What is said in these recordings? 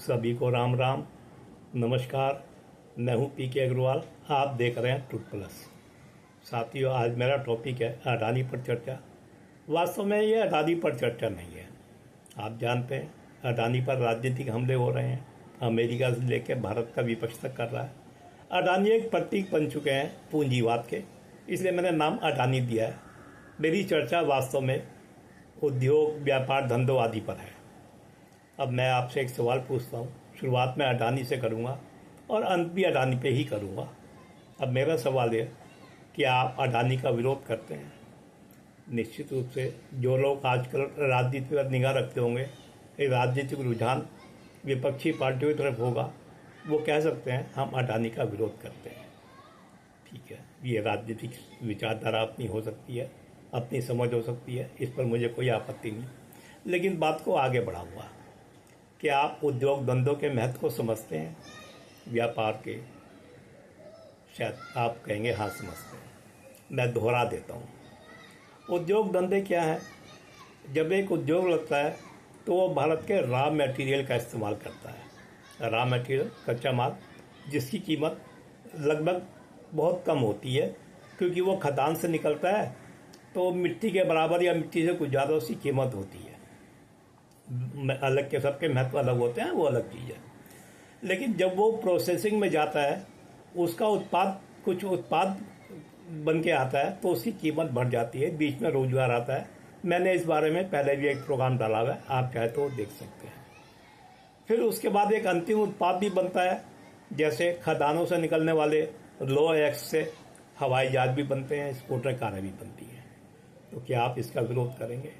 सभी को राम राम, नमस्कार। मैं हूं पीके अग्रवाल, आप देख रहे हैं ट्रुथ प्लस। साथियों, आज मेरा टॉपिक है अडानी पर चर्चा। वास्तव में ये अडानी पर चर्चा नहीं है। आप जानते हैं अडानी पर राजनीतिक हमले हो रहे हैं। अमेरिका से लेकर भारत का विपक्ष तक कर रहा है। अडानी एक प्रतीक बन चुके हैं पूंजीवाद के, इसलिए मैंने नाम अडानी दिया है। मेरी चर्चा वास्तव में उद्योग, व्यापार, धंधों आदि पर है। अब मैं आपसे एक सवाल पूछता हूँ। शुरुआत में अडानी से करूँगा और अंत भी अडानी पे ही करूँगा। अब मेरा सवाल है कि आप अडानी का विरोध करते हैं? निश्चित रूप से जो लोग आजकल राजनीति पर निगाह रखते होंगे, ये राजनीतिक रुझान विपक्षी पार्टियों की तरफ होगा, वो कह सकते हैं हम अडानी का विरोध करते हैं। ठीक है, ये राजनीतिक विचारधारा अपनी हो सकती है, अपनी समझ हो सकती है, इस पर मुझे कोई आपत्ति नहीं। लेकिन बात को आगे बढ़ाऊंगा कि आप उद्योग धंधों के महत्व को समझते हैं? व्यापार के शायद आप कहेंगे हाँ समझते हैं। मैं दोहरा देता हूँ। उद्योग धंधे क्या है? जब एक उद्योग लगता है तो वो भारत के रॉ मटेरियल का इस्तेमाल करता है। रॉ मटेरियल, कच्चा माल, जिसकी कीमत लगभग बहुत कम होती है, क्योंकि वो खदान से निकलता है तो मिट्टी के बराबर या मिट्टी से कुछ ज़्यादा उसकी कीमत होती है। अलग के सबके महत्व अलग होते हैं, वो अलग चीज़ है। लेकिन जब वो प्रोसेसिंग में जाता है, उसका कुछ उत्पाद बन के आता है तो उसकी कीमत बढ़ जाती है, बीच में रोजगार आता है। मैंने इस बारे में पहले भी एक प्रोग्राम डाला हुआ है, आप चाहे तो देख सकते हैं। फिर उसके बाद एक अंतिम उत्पाद भी बनता है, जैसे खदानों से निकलने वाले लो एक्स से हवाई जहाज भी बनते हैं, स्कूटर कारें भी बनती हैं। तो क्या आप इसका विरोध करेंगे?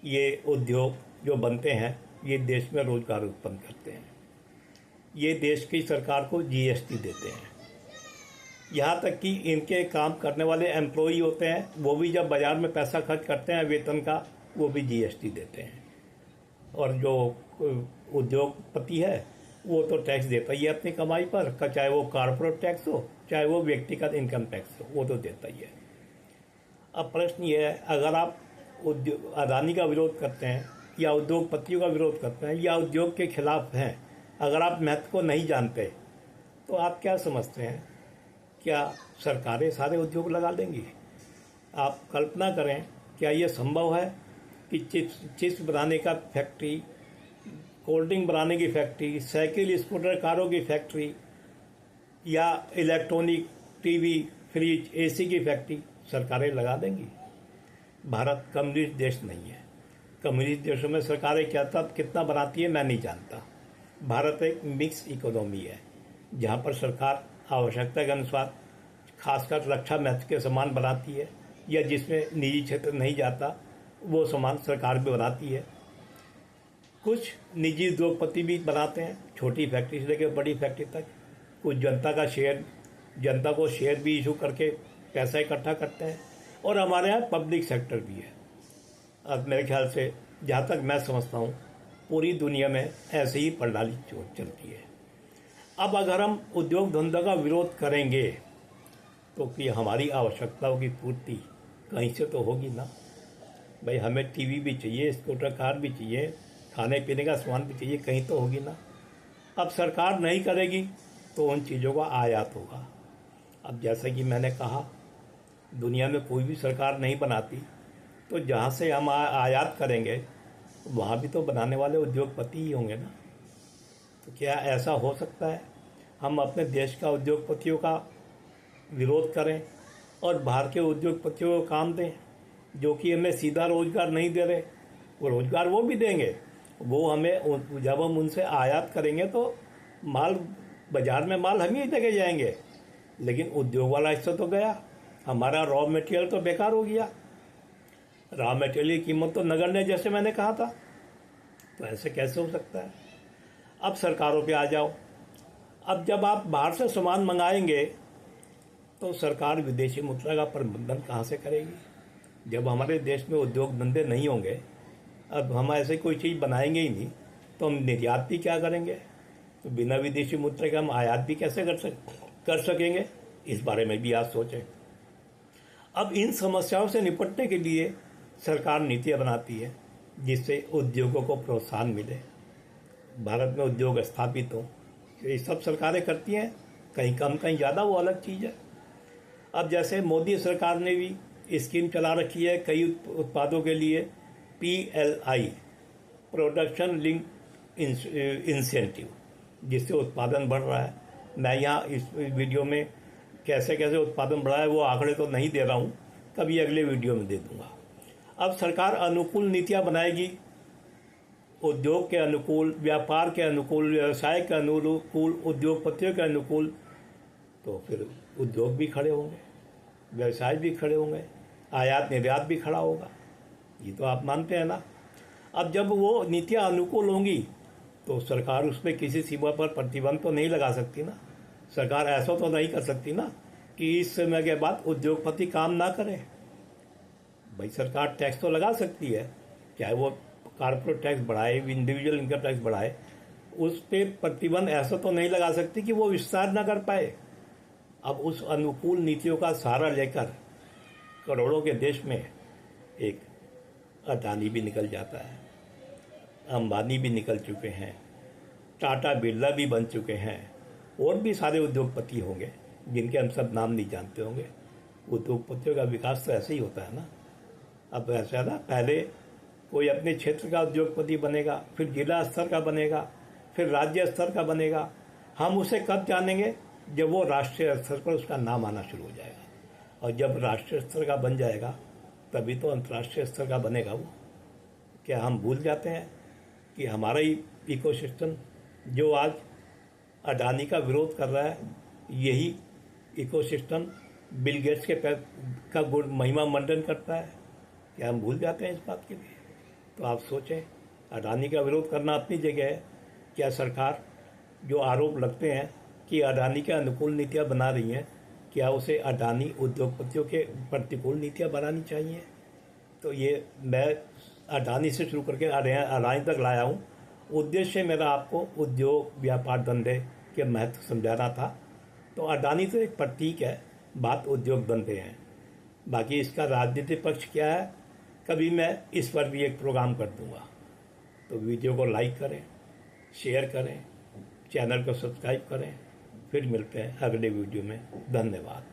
ये उद्योग जो बनते हैं ये देश में रोजगार उत्पन्न करते हैं। ये देश की सरकार को जीएसटी देते हैं। यहाँ तक कि इनके काम करने वाले एम्प्लॉई होते हैं, वो भी जब बाजार में पैसा खर्च करते हैं वेतन का, वो भी जीएसटी देते हैं। और जो उद्योगपति है वो तो टैक्स देता ही है अपनी कमाई पर, चाहे वो कॉर्पोरेट टैक्स हो, चाहे वो व्यक्तिगत इनकम टैक्स हो, वो तो देता ही है। अब प्रश्न ये है, अगर आप अडानी का विरोध करते हैं या उद्योगपतियों का विरोध करते हैं या उद्योग के खिलाफ हैं, अगर आप महत्व को नहीं जानते तो आप क्या समझते हैं? क्या सरकारें सारे उद्योग लगा देंगी? आप कल्पना करें, क्या ये संभव है कि चिप्स बनाने का फैक्ट्री, कोल्ड ड्रिंक बनाने की फैक्ट्री, साइकिल, स्कूटर, कारों की फैक्ट्री या इलेक्ट्रॉनिक टीवी, फ्रिज, एसी की फैक्ट्री सरकारें लगा देंगी? भारत कम्युनिस्ट देश नहीं है। कम्युनिस्ट देशों में सरकारें क्या तब कितना बनाती है मैं नहीं जानता। भारत एक मिक्स इकोनॉमी है, जहाँ पर सरकार आवश्यकता के अनुसार खासकर रक्षा महत्व के सामान बनाती है, या जिसमें निजी क्षेत्र नहीं जाता वो सामान सरकार भी बनाती है। कुछ निजी उद्योगपति भी बनाते हैं, छोटी फैक्ट्री से लेकर बड़ी फैक्ट्री तक। कुछ जनता को शेयर भी इशू करके पैसा इकट्ठा करते हैं। और हमारे यहाँ पब्लिक सेक्टर भी है। अब मेरे ख्याल से, जहाँ तक मैं समझता हूँ, पूरी दुनिया में ऐसे ही प्रणाली चलती है। अब अगर हम उद्योग धंधा का विरोध करेंगे तो कि हमारी आवश्यकताओं की पूर्ति कहीं से तो होगी ना। भाई, हमें टीवी भी चाहिए, स्कूटर कार भी चाहिए, खाने पीने का सामान भी चाहिए, कहीं तो होगी ना। अब सरकार नहीं करेगी तो उन चीज़ों का आयात होगा। अब जैसा कि मैंने कहा, दुनिया में कोई भी सरकार नहीं बनाती, तो जहाँ से हम आयात करेंगे वहाँ भी तो बनाने वाले उद्योगपति ही होंगे ना। तो क्या ऐसा हो सकता है हम अपने देश का उद्योगपतियों का विरोध करें और बाहर के उद्योगपतियों को काम दें जो कि हमें सीधा रोजगार नहीं दे रहे? वो रोजगार वो भी देंगे, वो हमें, जब हम उनसे आयात करेंगे तो माल, बाजार में माल हम ही देके जाएंगे, लेकिन उद्योग वाला हिस्सा तो गया, हमारा रॉ मटेरियल तो बेकार हो गया। रॉ मटेरियल की कीमत तो नगण्य, जैसे मैंने कहा था। तो ऐसे कैसे हो सकता है? अब सरकारों पे आ जाओ। अब जब आप बाहर से सामान मंगाएंगे तो सरकार विदेशी मुद्रा का प्रबंधन कहाँ से करेगी? जब हमारे देश में उद्योग धंधे नहीं होंगे, अब हम ऐसे कोई चीज़ बनाएंगे ही नहीं, तो हम निर्यात भी क्या करेंगे? तो बिना विदेशी मुद्रा के हम आयात भी कैसे कर सकेंगे? इस बारे में भी आज सोचें। अब इन समस्याओं से निपटने के लिए सरकार नीतियाँ बनाती है जिससे उद्योगों को प्रोत्साहन मिले। भारत में उद्योग स्थापित हों। ये सब सरकारें करती हैं, कहीं कम कहीं ज़्यादा, वो अलग चीज़ है। अब जैसे मोदी सरकार ने भी स्कीम चला रखी है कई उत्पादों के लिए, PLI, प्रोडक्शन लिंक इंसेंटिव, जिससे उत्पादन बढ़ रहा है। मैं यहाँ इस वीडियो में कैसे कैसे उत्पादन बढ़ा है वो आंकड़े तो नहीं दे रहा हूँ, कभी अगले वीडियो में दे दूंगा। अब सरकार अनुकूल नीतियाँ बनाएगी, उद्योग के अनुकूल, व्यापार के अनुकूल, व्यवसाय के अनुकूल, उद्योगपतियों के अनुकूल, तो फिर उद्योग भी खड़े होंगे, व्यवसाय भी खड़े होंगे, आयात निर्यात भी खड़ा होगा। ये तो आप मानते हैं ना। अब जब वो नीतियाँ अनुकूल होंगी तो सरकार उस पर किसी सीमा पर प्रतिबंध तो नहीं लगा सकती ना। सरकार ऐसा तो नहीं कर सकती ना कि इस समय के बाद उद्योगपति काम ना करें। भाई सरकार टैक्स तो लगा सकती है, चाहे वो कॉर्पोरेट टैक्स बढ़ाए, इंडिविजुअल इनकम टैक्स बढ़ाए, उस पर प्रतिबंध ऐसा तो नहीं लगा सकती कि वो विस्तार ना कर पाए। अब उस अनुकूल नीतियों का सहारा लेकर करोड़ों के देश में एक अडानी भी निकल जाता है, अंबानी भी निकल चुके हैं, टाटा बिरला भी बन चुके हैं, और भी सारे उद्योगपति होंगे जिनके हम सब नाम नहीं जानते होंगे। उद्योगपतियों का विकास तो ऐसे ही होता है ना। अब ऐसा ना, पहले कोई अपने क्षेत्र का उद्योगपति बनेगा, फिर जिला स्तर का बनेगा, फिर राज्य स्तर का बनेगा। हम उसे कब जानेंगे? जब वो राष्ट्रीय स्तर पर उसका नाम आना शुरू हो जाएगा, और जब राष्ट्रीय स्तर का बन जाएगा तभी तो अंतर्राष्ट्रीय स्तर का बनेगा वो। क्या हम भूल जाते हैं कि हमारा ही इकोसिस्टम जो आज अडानी का विरोध कर रहा है, यही इकोसिस्टम बिल गेट्स के का महिमा मंडन करता है? क्या हम भूल जाते हैं इस बात के लिए? तो आप सोचें, अडानी का विरोध करना अपनी जगह है। क्या सरकार जो आरोप लगते हैं कि अडानी के अनुकूल नीतियां बना रही हैं, क्या उसे अडानी उद्योगपतियों के प्रतिकूल नीतियां बनानी चाहिए? तो ये मैं अडानी से शुरू करके अडानी तक लाया हूँ। उद्देश्य मेरा आपको उद्योग, व्यापार, धंधे के महत्व समझाना था। तो अडानी तो एक प्रतीक है, बात उद्योग धंधे हैं। बाकी इसका राजनीतिक पक्ष क्या है, कभी मैं इस पर भी एक प्रोग्राम कर दूंगा। तो वीडियो को लाइक करें, शेयर करें, चैनल को सब्सक्राइब करें। फिर मिलते हैं अगले वीडियो में। धन्यवाद।